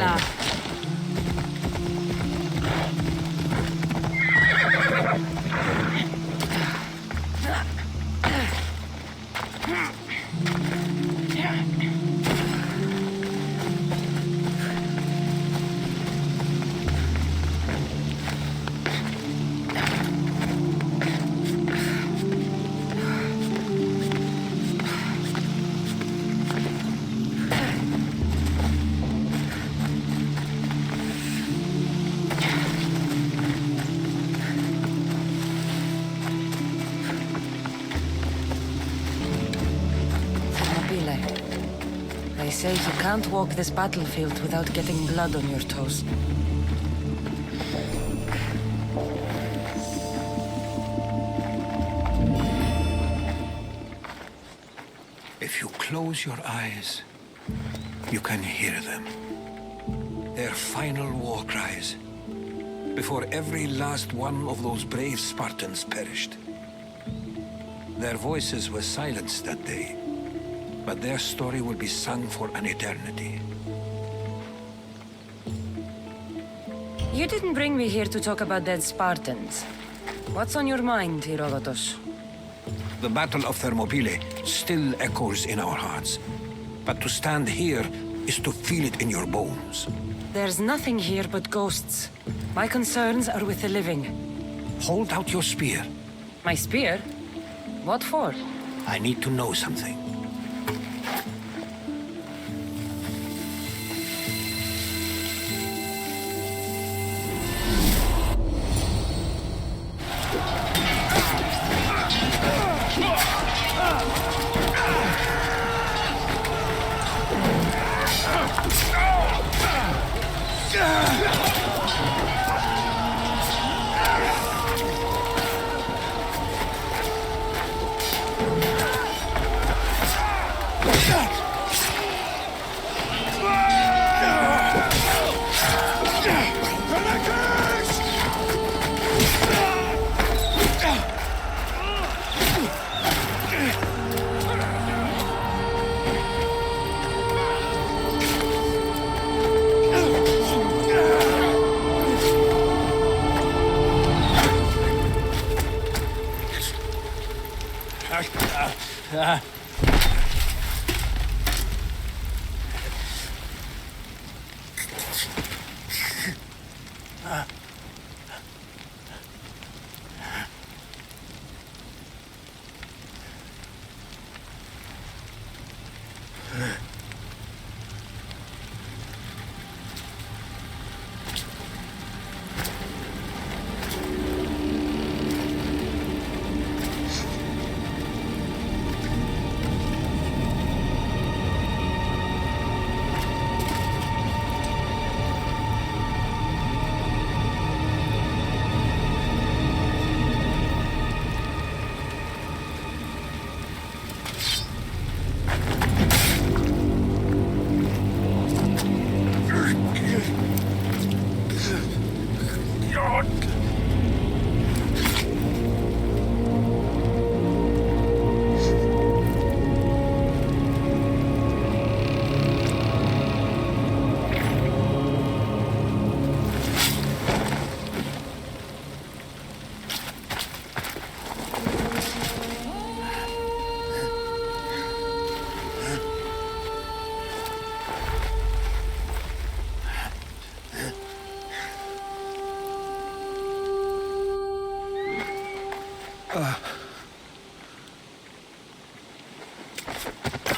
Έλα. They say you can't walk this battlefield without getting blood on your toes. If you close your eyes, you can hear them. Their final war cries, before every last one of those brave Spartans perished. Their voices were silenced that day, but their story will be sung for an eternity. You didn't bring me here to talk about dead Spartans. What's on your mind, Herodotus? The Battle of Thermopylae still echoes in our hearts, but to stand here is to feel it in your bones. There's nothing here but ghosts. My concerns are with the living. Hold out your spear. My spear? What for? I need to know something.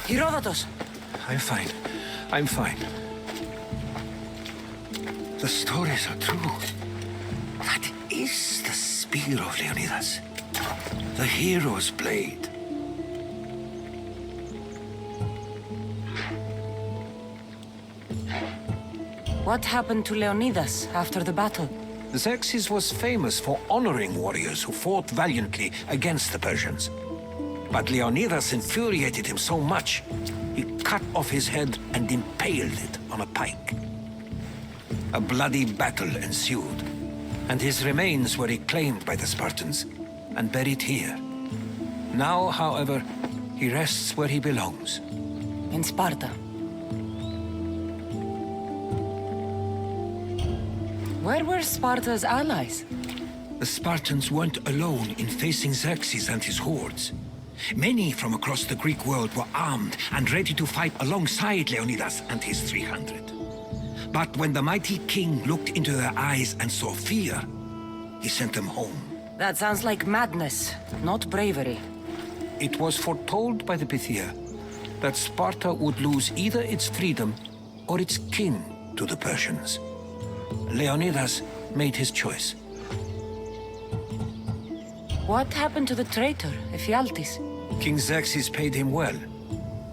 Herodotus! I'm fine. I'm fine. The stories are true. That is the spear of Leonidas. The hero's blade. What happened to Leonidas after the battle? Xerxes was famous for honoring warriors who fought valiantly against the Persians. But Leonidas infuriated him so much, he cut off his head and impaled it on a pike. A bloody battle ensued, and his remains were reclaimed by the Spartans and buried here. Now, however, he rests where he belongs. In Sparta. Where were Sparta's allies? The Spartans weren't alone in facing Xerxes and his hordes. Many from across the Greek world were armed and ready to fight alongside Leonidas and his 300. But when the mighty king looked into their eyes and saw fear, he sent them home. That sounds like madness, not bravery. It was foretold by the Pythia that Sparta would lose either its freedom or its king to the Persians. Leonidas made his choice. What happened to the traitor, Ephialtes? King Xerxes paid him well,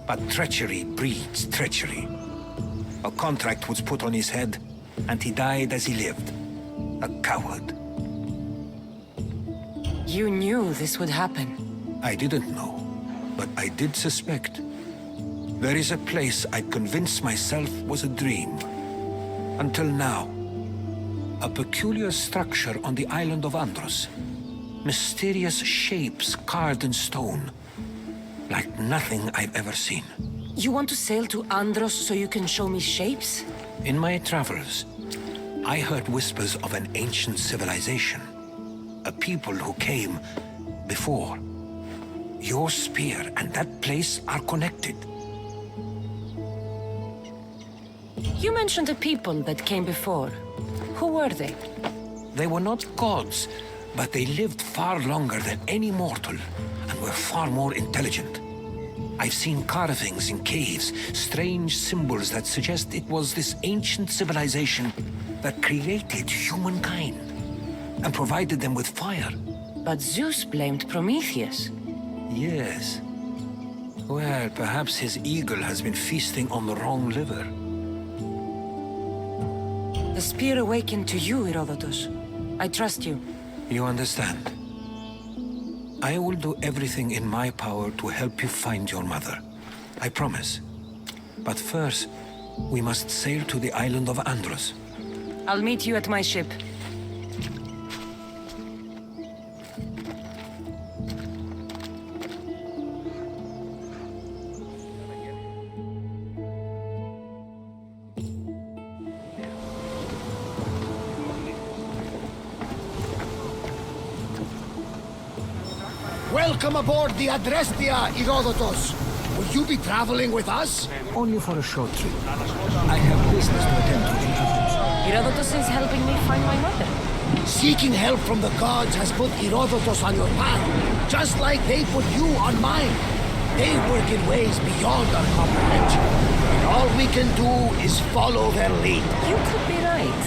but treachery breeds treachery. A contract was put on his head, and he died as he lived. A coward. You knew this would happen. I didn't know, but I did suspect. There is a place I'd convinced myself was a dream. Until now. A peculiar structure on the island of Andros. Mysterious shapes carved in stone. Like nothing I've ever seen. You want to sail to Andros so you can show me shapes? In my travels, I heard whispers of an ancient civilization. A people who came before. Your spear and that place are connected. You mentioned a people that came before. Who were they? They were not gods, but they lived far longer than any mortal, and were far more intelligent. I've seen carvings in caves, strange symbols that suggest it was this ancient civilization that created humankind, and provided them with fire. But Zeus blamed Prometheus. Yes. Well, perhaps his eagle has been feasting on the wrong liver. The spear awakened to you, Herodotus. I trust you. You understand. I will do everything in my power to help you find your mother. I promise. But first, we must sail to the island of Andros. I'll meet you at my ship. Welcome aboard the Adrestia, Herodotus. Will you be traveling with us? Only for a short trip. I have business to attend to in Athens. Herodotus is helping me find my mother. Seeking help from the gods has put Herodotus on your path, just like they put you on mine. They work in ways beyond our comprehension. And all we can do is follow their lead. You could be right.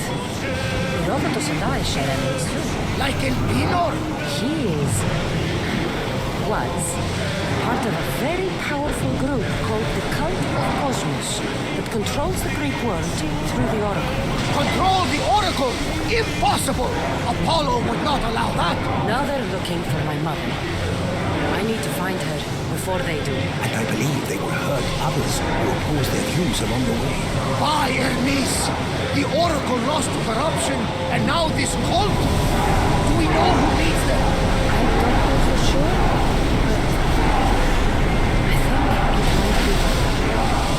Herodotus and I share enemies too. Like Elpinor. He was part of a very powerful group called the Cult of Cosmos that controls the Greek world through the Oracle. Control the Oracle? Impossible! Apollo would not allow that. Now they're looking for my mother. I need to find her before they do. And I believe they will hurt others who oppose their views along the way. By Hermes! The Oracle lost to corruption, and now this cult? Do we know who leads them? I don't know for sure, but I think it might be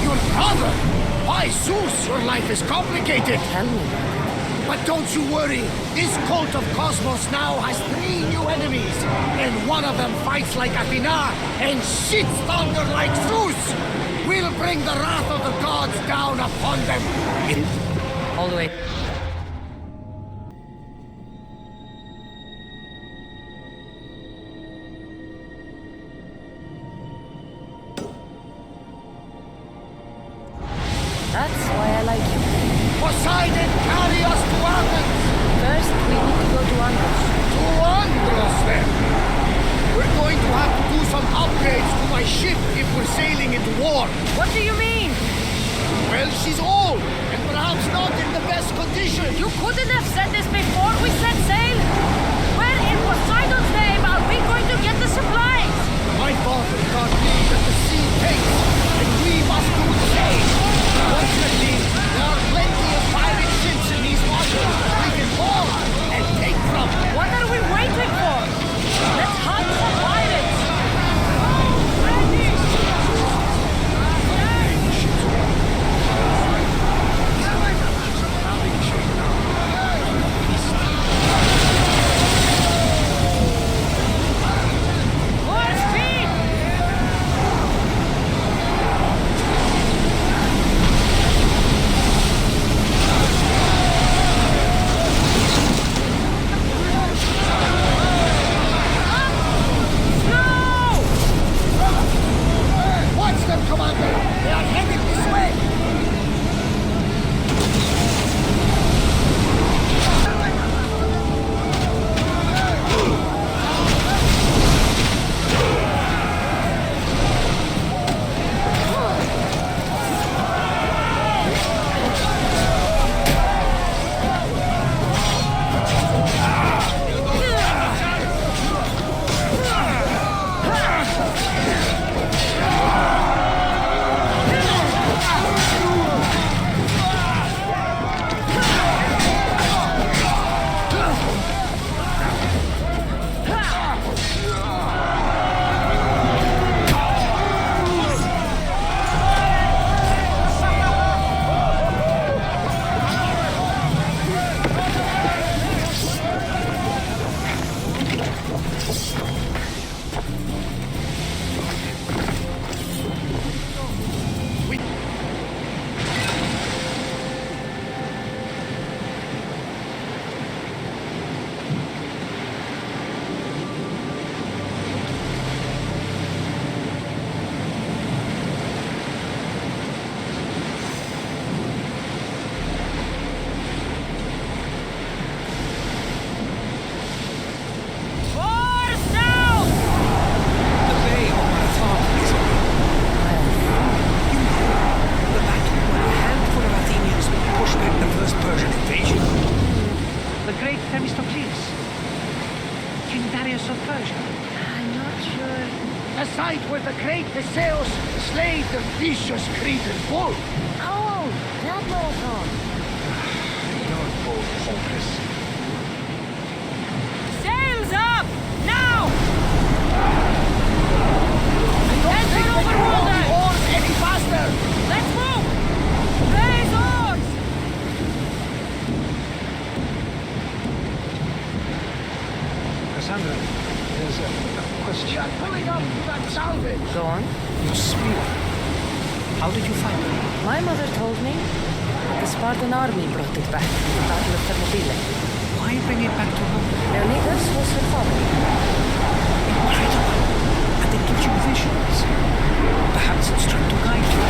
Your brother? Why, Zeus, your life is complicated. Tell me. But don't you worry. This cult of Cosmos now has 3 new enemies. And one of them fights like Athena and shits thunder like Zeus. We'll bring the wrath of the gods down upon them. All the way. That's why I like you. Poseidon, carry us to Athens! First, we need to go to Andros. To Andros, then! We're going to have to do some upgrades to my ship if we're sailing into war. What do you mean? Well, she's old, and perhaps not in the best condition. You couldn't have said this before we set sail? Where in Poseidon's name are we going to get the supplies? My father taught me that the sea takes, and we must do the same. Fortunately, there are plenty of pirate ships in these waters we can board and take from. What are we waiting for? Let's hunt for pirates! Darius of Persia? I'm not sure. The sight where the great Theseus slayed the vicious Cretan bull. Oh, that marathon. You're both hopeless. Sails up! Now! Don't think we can roll the oars any faster! Let's move! Raise oars! Cassandra, there's a question. Pulling up to that salvage! Go on. Your spear. How did you find it? My mother told me that the Spartan army brought it back from the Battle of Thermopylae. Why bring it back to her? Leonidas was her father. Incredible. And it gives you visions. Perhaps it's trying to guide you.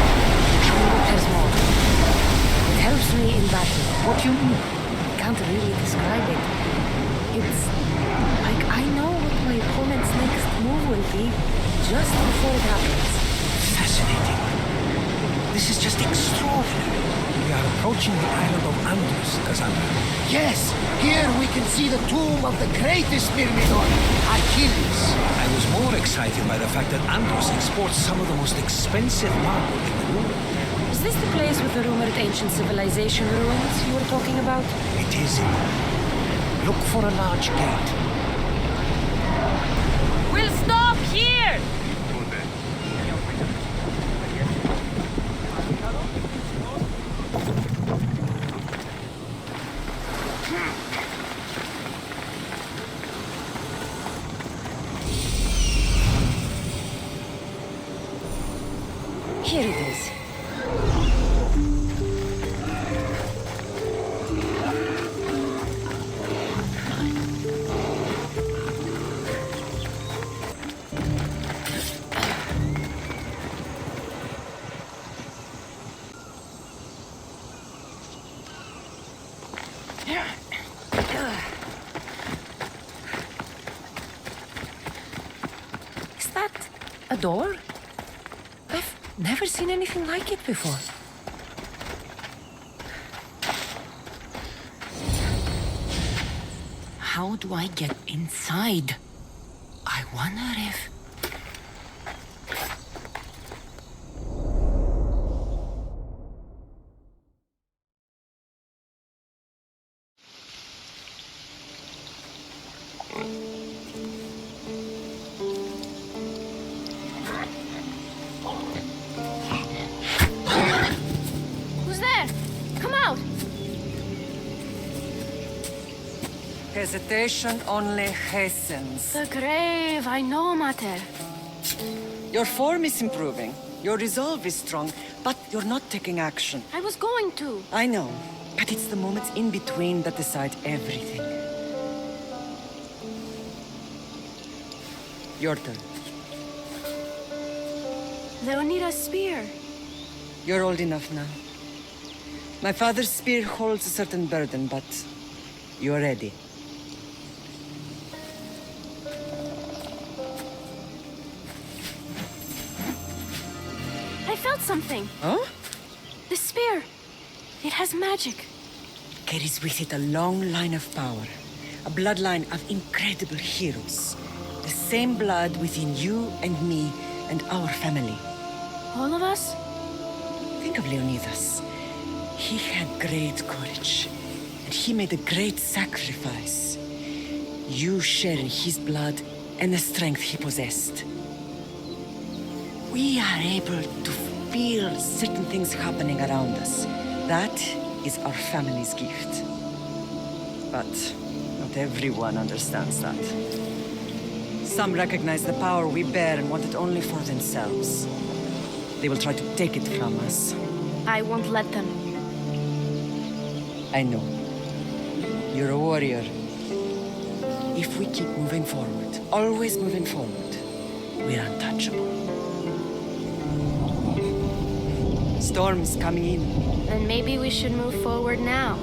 Show me what There's more. It helps me in battle. What do you mean? I can't really describe it. It's like I know what my opponent's next move will be just before it happens. Fascinating. This is just extraordinary. We are approaching the island of Andros, Cassandra. Yes, here we can see the tomb of the greatest Myrmidon, Achilles. I was more excited by the fact that Andros exports some of the most expensive marble in the world. Is this the place with the rumored ancient civilization ruins you were talking about? It is. Look for a large gate. We'll stop here! Here it is. Is that a door? I've never seen anything like it before. How do I get inside? I wonder if... Who's there? Come out! Hesitation only hastens. The grave, I know, Mater. Your form is improving. Your resolve is strong, but you're not taking action. I was going to. I know, but it's the moments in between that decide everything. Your turn. Leonida's spear. You're old enough now. My father's spear holds a certain burden, but you're ready. I felt something. Huh? The spear. It has magic. Carries with it a long line of power. A bloodline of incredible heroes. The same blood within you and me and our family. All of us? Think of Leonidas. He had great courage, and he made a great sacrifice. You share his blood and the strength he possessed. We are able to feel certain things happening around us. That is our family's gift. But not everyone understands that. Some recognize the power we bear and want it only for themselves. They will try to take it from us. I won't let them. I know. You're a warrior. If we keep moving forward, always moving forward, we're untouchable. Storm's coming in. Then maybe we should move forward now.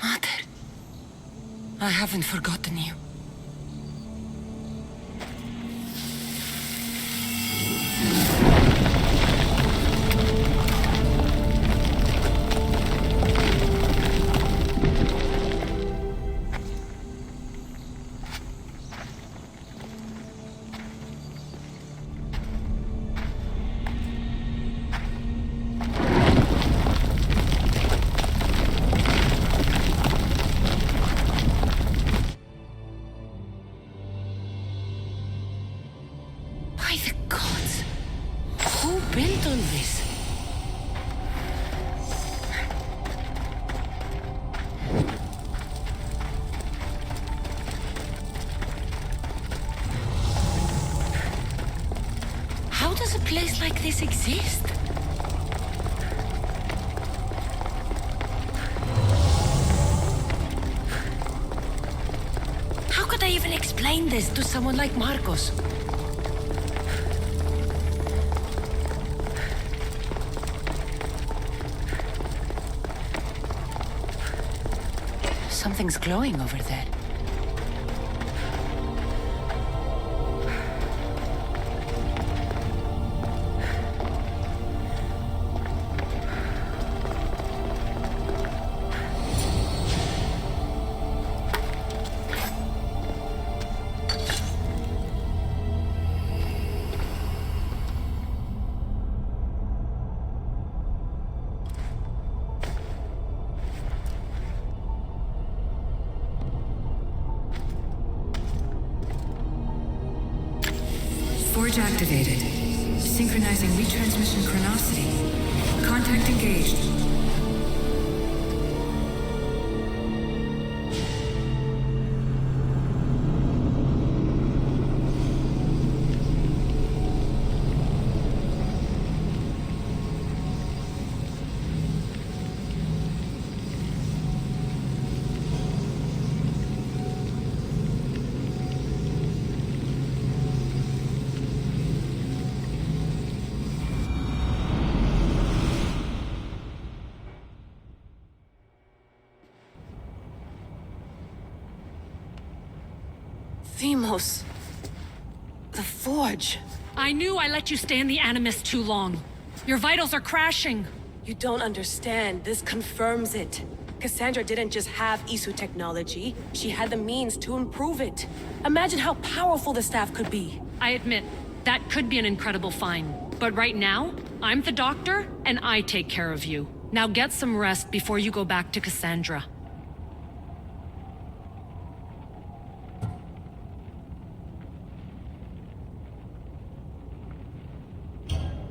Mother, I haven't forgotten you. By the gods! Who built all this? How does a place like this exist? How could I even explain this to someone like Marcos? Something's glowing over there. Forge activated. Synchronizing retransmission chronicity. Contact engaged. Themos. The Forge. I knew I let you stay in the Animus too long. Your vitals are crashing. You don't understand. This confirms it. Cassandra didn't just have Isu technology. She had the means to improve it. Imagine how powerful the staff could be. I admit, that could be an incredible find. But right now, I'm the doctor, and I take care of you. Now get some rest before you go back to Cassandra.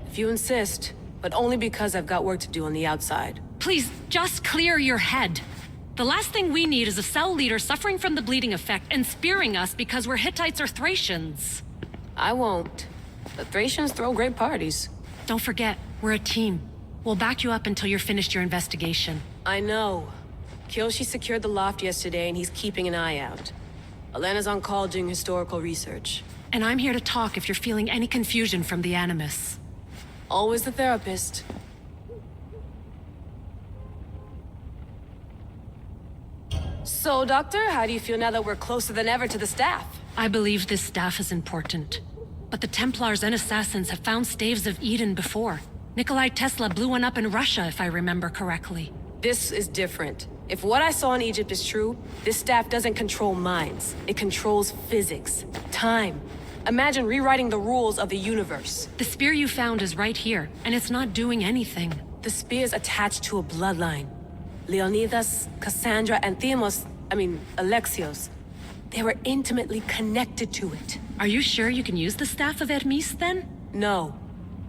If you insist, but only because I've got work to do on the outside. Please, just clear your head. The last thing we need is a cell leader suffering from the bleeding effect and spearing us because we're Hittites or Thracians. I won't. The Thracians throw great parties. Don't forget, we're a team. We'll back you up until you're finished your investigation. I know. Kyoshi secured the loft yesterday and he's keeping an eye out. Elena's on call doing historical research. And I'm here to talk if you're feeling any confusion from the Animus. Always the therapist. So, Doctor, how do you feel now that we're closer than ever to the staff? I believe this staff is important. But the Templars and Assassins have found staves of Eden before. Nikolai Tesla blew one up in Russia, if I remember correctly. This is different. If what I saw in Egypt is true, this staff doesn't control minds. It controls physics, time. Imagine rewriting the rules of the universe. The spear you found is right here, and it's not doing anything. The spear's attached to a bloodline. Leonidas, Cassandra, and Alexios. They were intimately connected to it. Are you sure you can use the Staff of Hermes, then? No.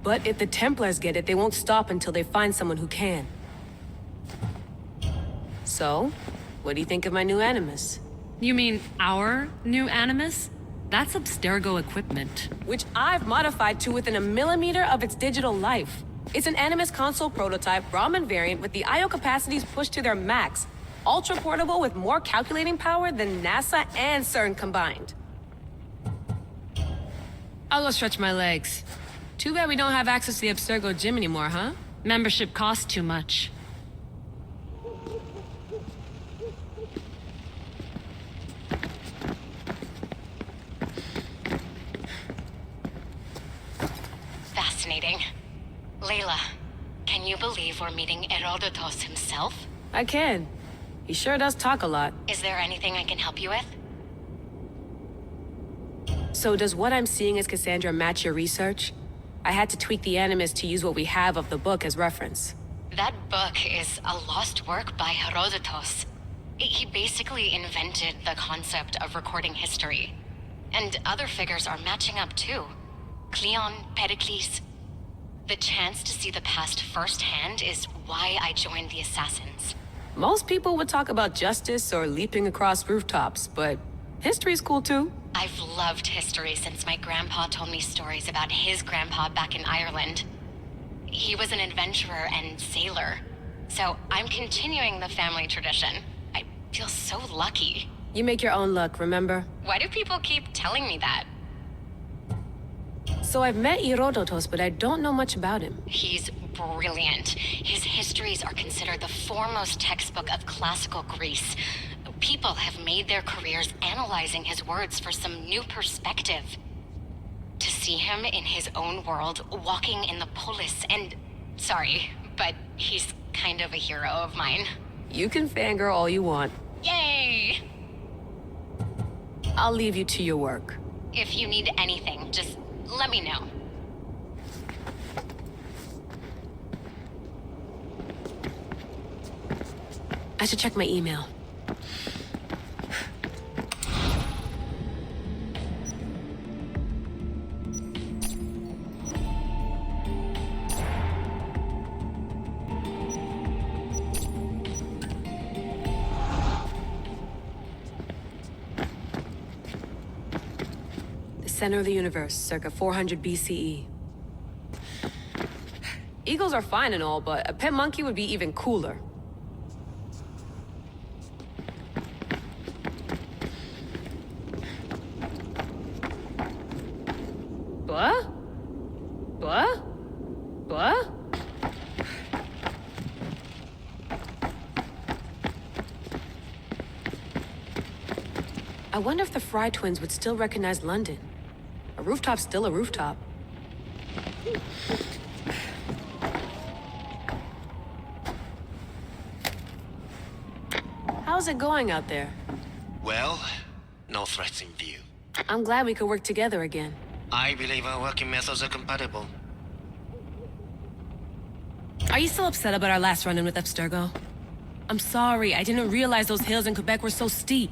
But if the Templars get it, they won't stop until they find someone who can. So, what do you think of my new Animus? You mean our new Animus? That's Abstergo equipment. Which I've modified to within a millimeter of its digital life. It's an Animus console prototype Brahmin variant with the I/O capacities pushed to their max. Ultra portable with more calculating power than NASA and CERN combined. I'll go stretch my legs. Too bad we don't have access to the Abstergo gym anymore, huh? Membership costs too much. Fascinating. Layla, can you believe we're meeting Herodotus himself? I can. He sure does talk a lot. Is there anything I can help you with? So does what I'm seeing as Cassandra match your research? I had to tweak the Animus to use what we have of the book as reference. That book is a lost work by Herodotus. He basically invented the concept of recording history. And other figures are matching up too. Cleon, Pericles. The chance to see the past firsthand is why I joined the Assassins. Most people would talk about justice or leaping across rooftops, but history's cool too. I've loved history since my grandpa told me stories about his grandpa back in Ireland. He was an adventurer and sailor, so I'm continuing the family tradition. I feel so lucky. You make your own luck, remember? Why do people keep telling me that? So I've met Herodotus, but I don't know much about him. He's brilliant. His histories are considered the foremost textbook of classical Greece. People have made their careers analyzing his words for some new perspective. To see him in his own world, walking in the polis, and... Sorry, but he's kind of a hero of mine. You can fangirl all you want. Yay! I'll leave you to your work. If you need anything, just let me know. I should check my email. Center of the universe, circa 400 BCE. Eagles are fine and all, but a pet monkey would be even cooler. What? What? What? I wonder if the Fry twins would still recognize London. A rooftop's still a rooftop. How's it going out there? Well, no threats in view. I'm glad we could work together again. I believe our working methods are compatible. Are you still upset about our last run-in with Abstergo? I'm sorry, I didn't realize those hills in Quebec were so steep.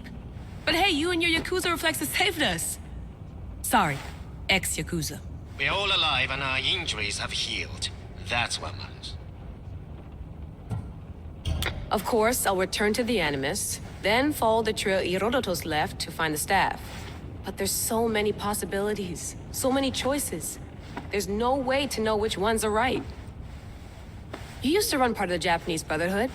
But hey, you and your Yakuza reflexes saved us. Sorry, ex-Yakuza. We're all alive and our injuries have healed. That's what matters. Of course, I'll return to the Animus, then follow the trail Herodotus left to find the staff. But there's so many possibilities, so many choices. There's no way to know which ones are right. You used to run part of the Japanese Brotherhood.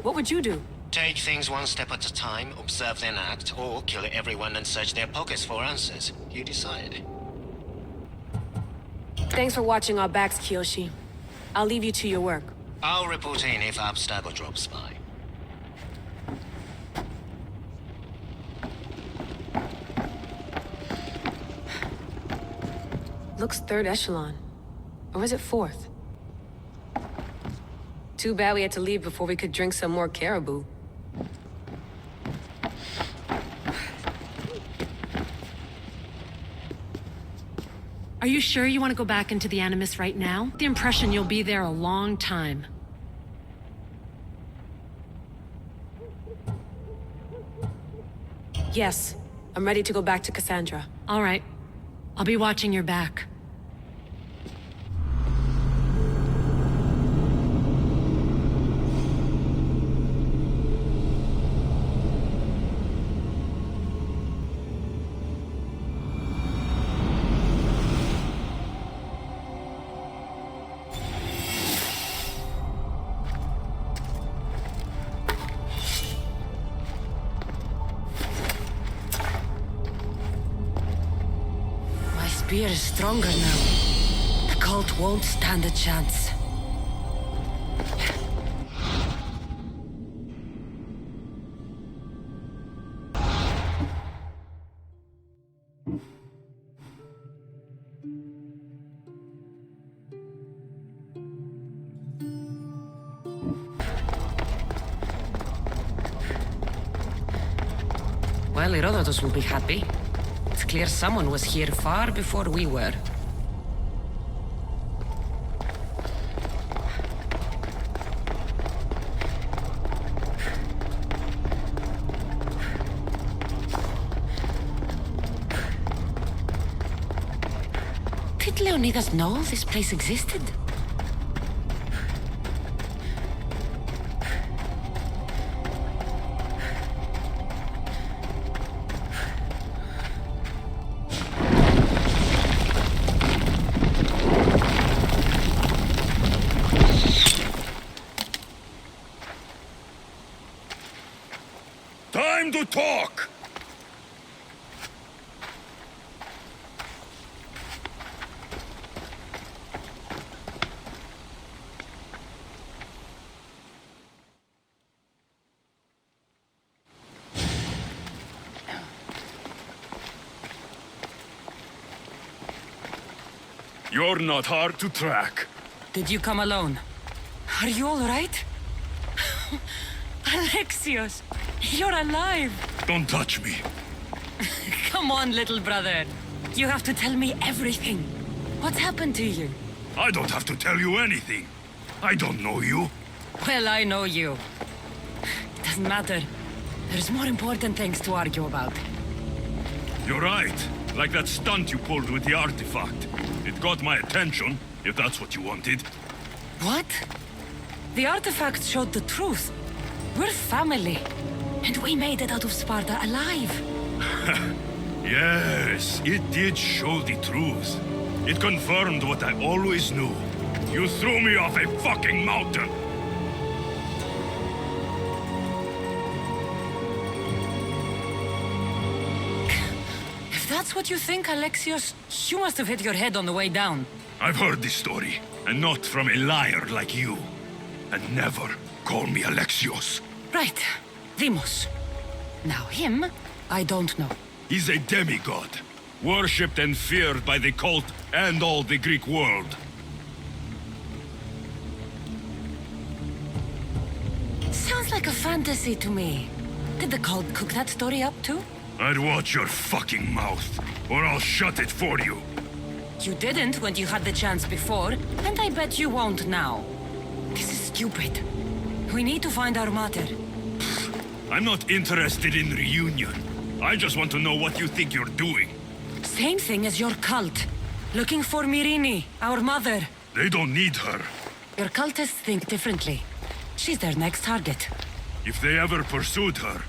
What would you do? Take things one step at a time, observe then act, or kill everyone and search their pockets for answers. You decide. Thanks for watching our backs, Kiyoshi. I'll leave you to your work. I'll report in if Abstergo drops by. Looks third echelon. Or is it fourth? Too bad we had to leave before we could drink some more caribou. Are you sure you want to go back into the Animus right now? The impression you'll be there a long time. Yes, I'm ready to go back to Cassandra. All right. I'll be watching your back. Spear is stronger now. The cult won't stand a chance. Well, Herodotus will be happy. It's clear someone was here far before we were. Did Leonidas know this place existed? Time to talk! You're not hard to track. Did you come alone? Are you all right? Alexios, you're alive! Don't touch me. Come on, little brother. You have to tell me everything. What's happened to you? I don't have to tell you anything. I don't know you. Well, I know you. It doesn't matter. There's more important things to argue about. You're right. Like that stunt you pulled with the artifact. It got my attention, if that's what you wanted. What? The artifact showed the truth. We're family. And we made it out of Sparta alive. Yes, it did show the truth. It confirmed what I always knew. You threw me off a fucking mountain! If that's what you think, Alexios, you must have hit your head on the way down. I've heard this story, and not from a liar like you. And never call me Alexios. Right. Demos. Now him, I don't know. He's a demigod, worshipped and feared by the cult and all the Greek world. Sounds like a fantasy to me. Did the cult cook that story up too? I'd watch your fucking mouth, or I'll shut it for you. You didn't when you had the chance before, and I bet you won't now. This is stupid. We need to find our mater. I'm not interested in reunion. I just want to know what you think you're doing. Same thing as your cult. Looking for Myrrine, our mother. They don't need her. Your cultists think differently. She's their next target. If they ever pursued her,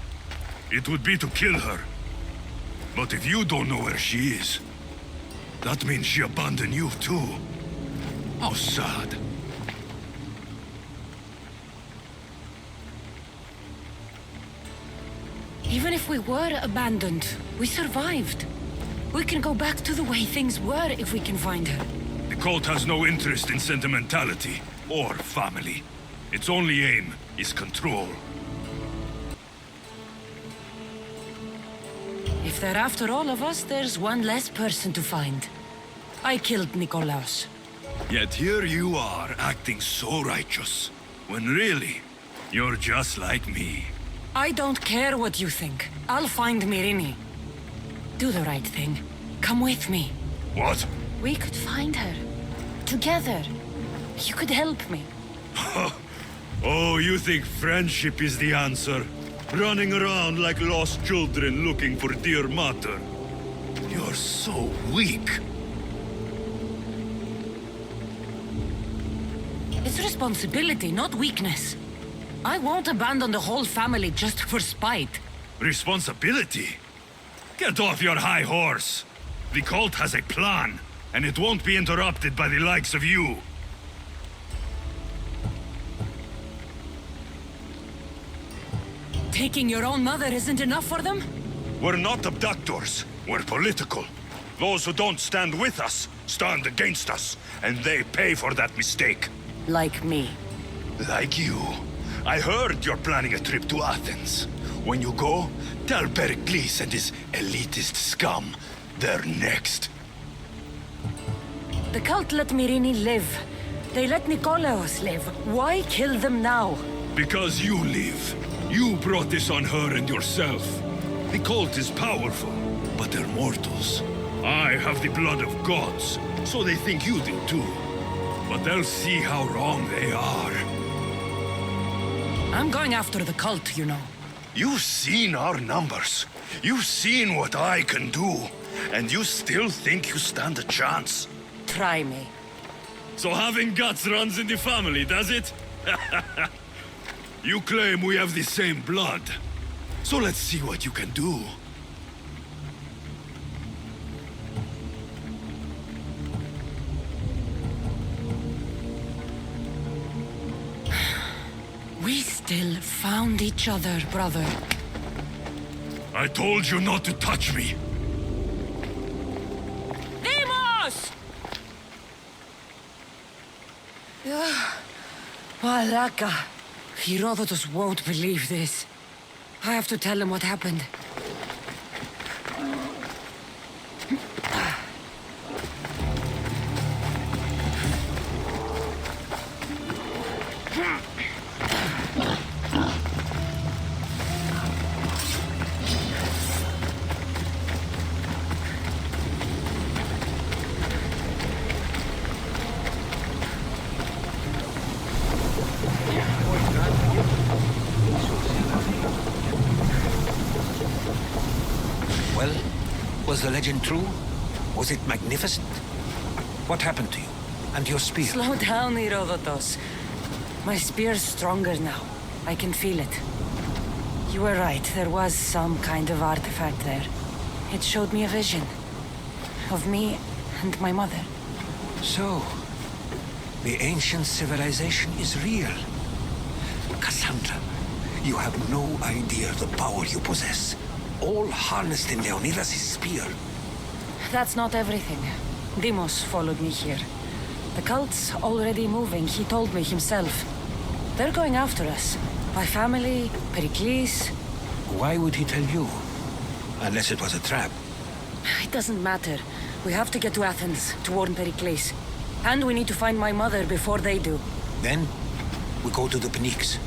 it would be to kill her. But if you don't know where she is, that means she abandoned you too. How sad. Even if we were abandoned, we survived. We can go back to the way things were if we can find her. The cult has no interest in sentimentality or family. Its only aim is control. If they're after all of us, there's one less person to find. I killed Nikolaos. Yet here you are, acting so righteous, when really, you're just like me. I don't care what you think. I'll find Myrrine. Do the right thing. Come with me. What? We could find her. Together. You could help me. Oh, you think friendship is the answer? Running around like lost children looking for dear mater. You're so weak. It's responsibility, not weakness. I won't abandon the whole family just for spite. Responsibility? Get off your high horse. The cult has a plan, and it won't be interrupted by the likes of you. Taking your own mother isn't enough for them? We're not abductors. We're political. Those who don't stand with us stand against us, and they pay for that mistake. Like me. Like you. I heard you're planning a trip to Athens. When you go, tell Pericles and his elitist scum they're next. The cult let Myrrine live. They let Nikolaos live. Why kill them now? Because you live. You brought this on her and yourself. The cult is powerful, but they're mortals. I have the blood of gods, so they think you do too. But they'll see how wrong they are. I'm going after the cult, you know. You've seen our numbers. You've seen what I can do. And you still think you stand a chance? try me. So having guts runs in the family, does it? You claim we have the same blood. So let's see what you can do. We still found each other, brother. I told you not to touch me. Demos! Malaka. Herodotus won't believe this. I have to tell him what happened. Well, was the legend true? Was it magnificent? What happened to you? And your spear? Slow down, Herodotus. My spear's stronger now. I can feel it. You were right, there was some kind of artifact there. It showed me a vision. Of me and my mother. So, the ancient civilization is real. Cassandra, you have no idea the power you possess. All harnessed in Leonidas' spear. That's not everything. Demos followed me here. The cult's already moving, he told me himself. They're going after us. My family, Pericles. Why would he tell you? Unless it was a trap. It doesn't matter. We have to get to Athens to warn Pericles. And we need to find my mother before they do. Then, we go to the Pnyx.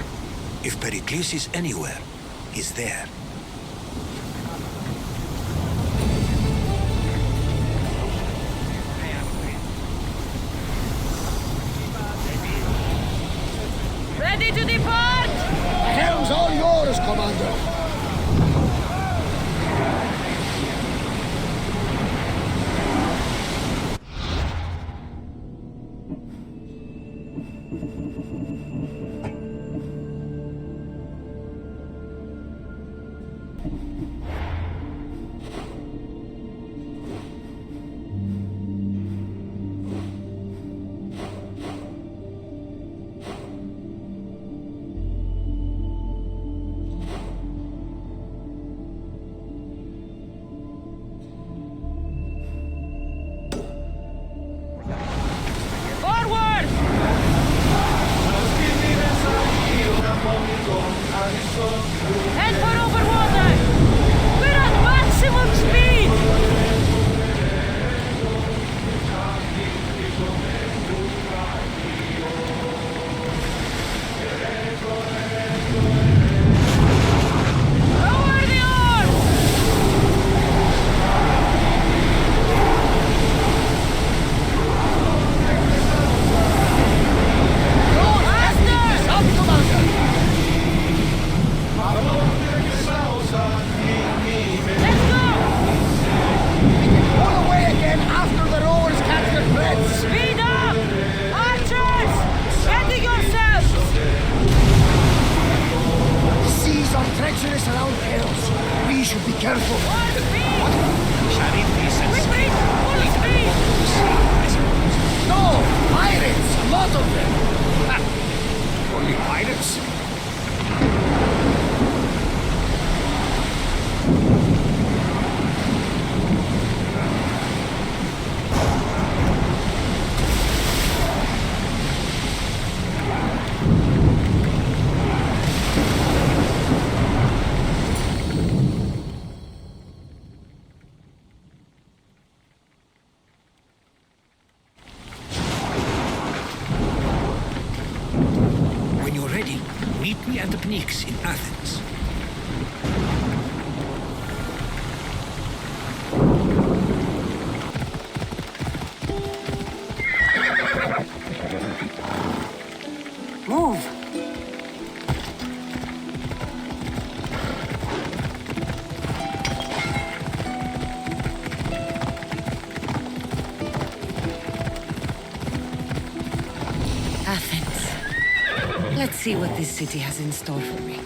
If Pericles is anywhere, he's there. Ready to depart! The helm's all yours, Commander. Head for over water! We're at maximum speed! Lower the oars! Go faster! Up, Commander! Let's go! We can pull away again after the rowers catch their breath. Speed up! Archers! Ready yourselves! The seas are treacherous around Chaos. We should be careful. More speed! Quickly! Full speed! No! Pirates! A lot of them! Ha! Only pirates? When you're ready, meet me at the Pnyx in Athens. Move! Athens. Let's see what this city has in store for me.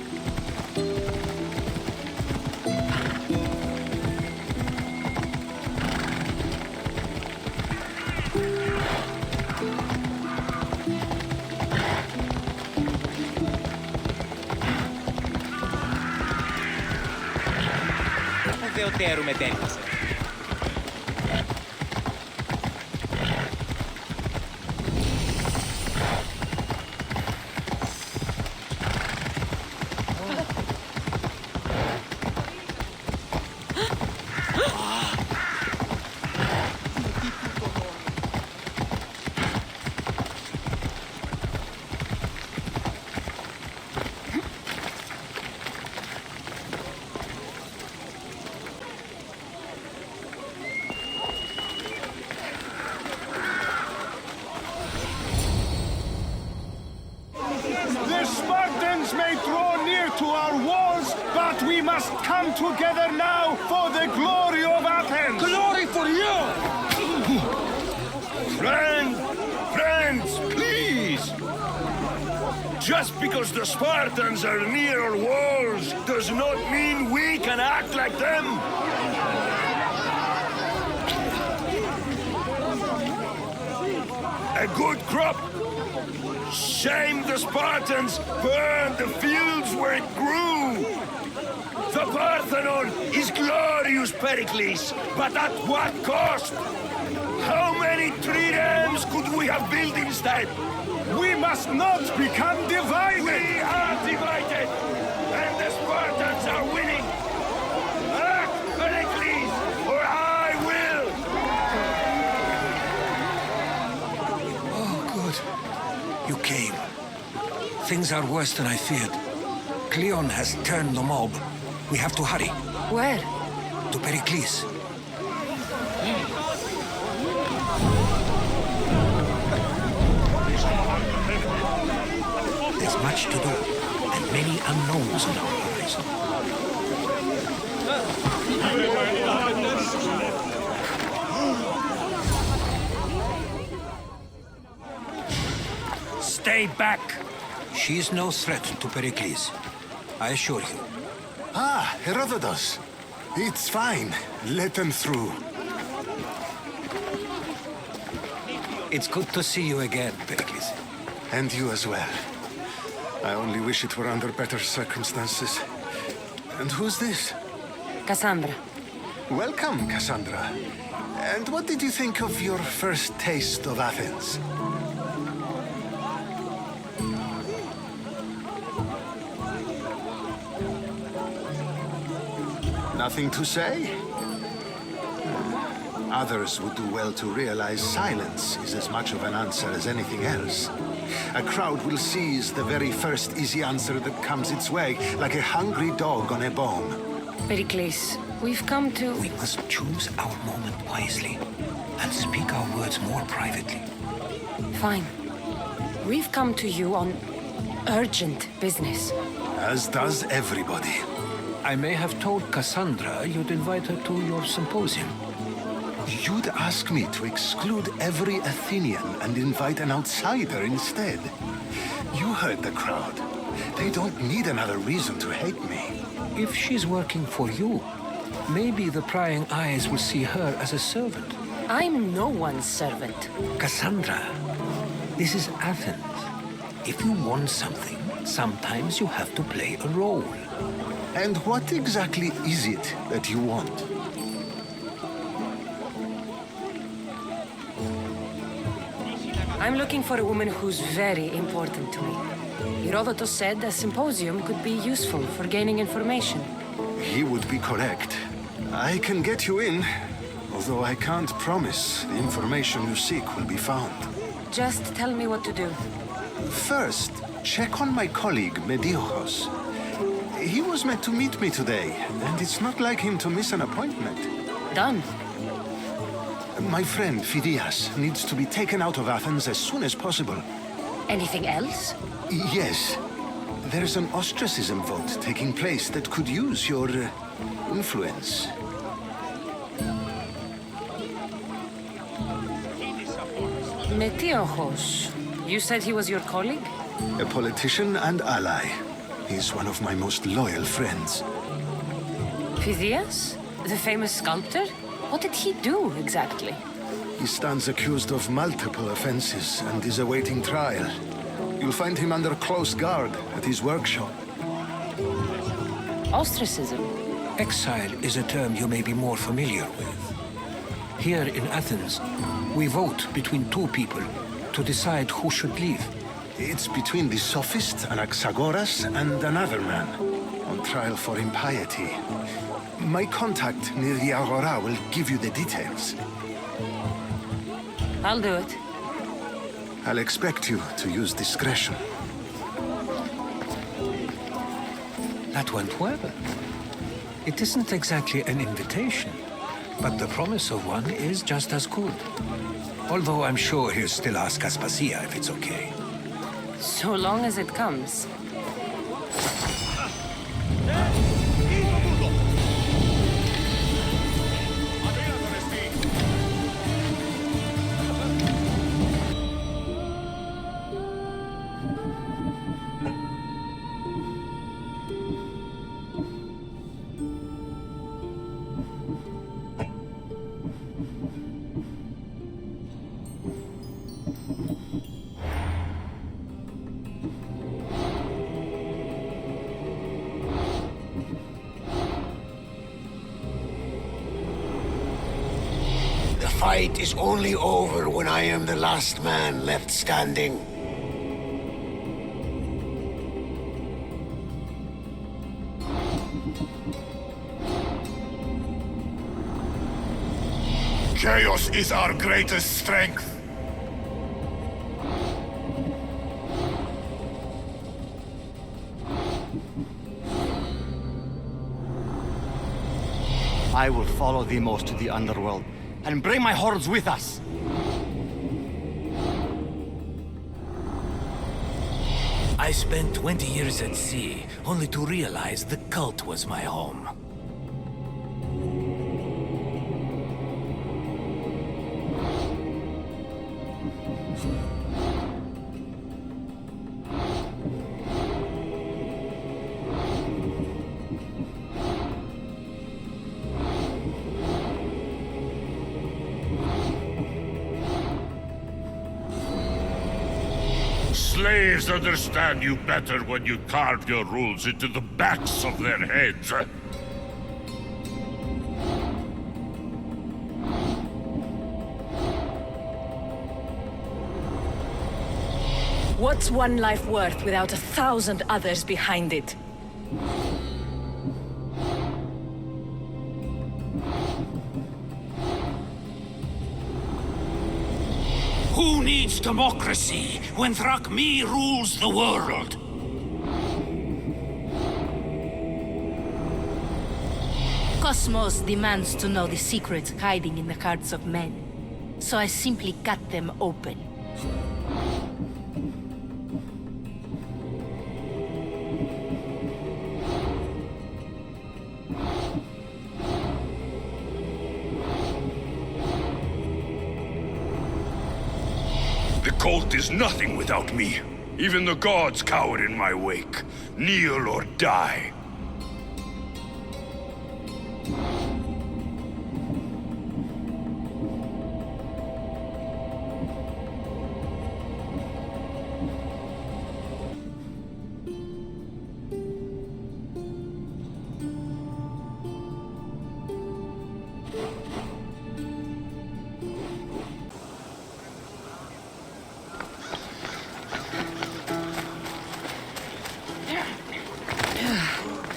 Δεοτέρου μετέλειωσε. Together now for the glory of Athens! Glory for you! Friends, please! Just because the Spartans are near our walls does not mean we can act like them! A good crop! Shame the Spartans burned the fields where it grew! The Parthenon is glorious, Pericles, but at what cost? How many triremes could we have built instead? We must not become divided! We are divided, and the Spartans are winning! Act, Pericles, or I will! Oh, good. You came. Things are worse than I feared. Cleon has turned the mob. We have to hurry. Where? To Pericles. There's much to do, and many unknowns on our horizon. Stay back! She's no threat to Pericles. I assure you. Ah, Herodotus. It's fine. Let them through. It's good to see you again, Pericles. And you as well. I only wish it were under better circumstances. And who's this? Cassandra. Welcome, Cassandra. And what did you think of your first taste of Athens? Nothing to say? Others would do well to realize silence is as much of an answer as anything else. A crowd will seize the very first easy answer that comes its way, like a hungry dog on a bone. Pericles, we've come to... We must choose our moment wisely and speak our words more privately. Fine. We've come to you on urgent business. As does everybody. I may have told Cassandra you'd invite her to your symposium. You'd ask me to exclude every Athenian and invite an outsider instead. You heard the crowd. They don't need another reason to hate me. If she's working for you, maybe the prying eyes will see her as a servant. I'm no one's servant. Cassandra, this is Athens. If you want something, sometimes you have to play a role. And what exactly is it that you want? I'm looking for a woman who's very important to me. Herodotus said a symposium could be useful for gaining information. He would be correct. I can get you in, although I can't promise the information you seek will be found. Just tell me what to do. First, check on my colleague, Mediochos. He was meant to meet me today, and it's not like him to miss an appointment. Done. My friend, Phidias, needs to be taken out of Athens as soon as possible. Anything else? Yes. There's an ostracism vote taking place that could use your influence. Metiochos. You said he was your colleague? A politician and ally. He's one of my most loyal friends. Phidias? The famous sculptor? What did he do, exactly? He stands accused of multiple offenses and is awaiting trial. You'll find him under close guard at his workshop. Ostracism? Exile is a term you may be more familiar with. Here in Athens, we vote between two people to decide who should leave. It's between the sophist Anaxagoras and another man, on trial for impiety. My contact near the Agora will give you the details. I'll do it. I'll expect you to use discretion. That went well. It isn't exactly an invitation, but the promise of one is just as good. Although I'm sure he'll still ask Aspasia if it's okay. So long as it comes. The fight is only over when I am the last man left standing. Chaos is our greatest strength. I will follow the Emos to the underworld and bring my hordes with us. I spent 20 years at sea, only to realize the cult was my home. Slaves understand you better when you carve your rules into the backs of their heads. What's one life worth without 1,000 others behind it? Who needs democracy when Thrakmi rules the world? Cosmos demands to know the secrets hiding in the hearts of men, so I simply cut them open. The cult is nothing without me. Even the gods cower in my wake. Kneel or die.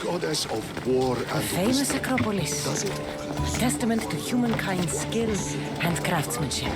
Goddess of war and Famous wisdom. Acropolis. Does it? Testament to humankind's skill and craftsmanship.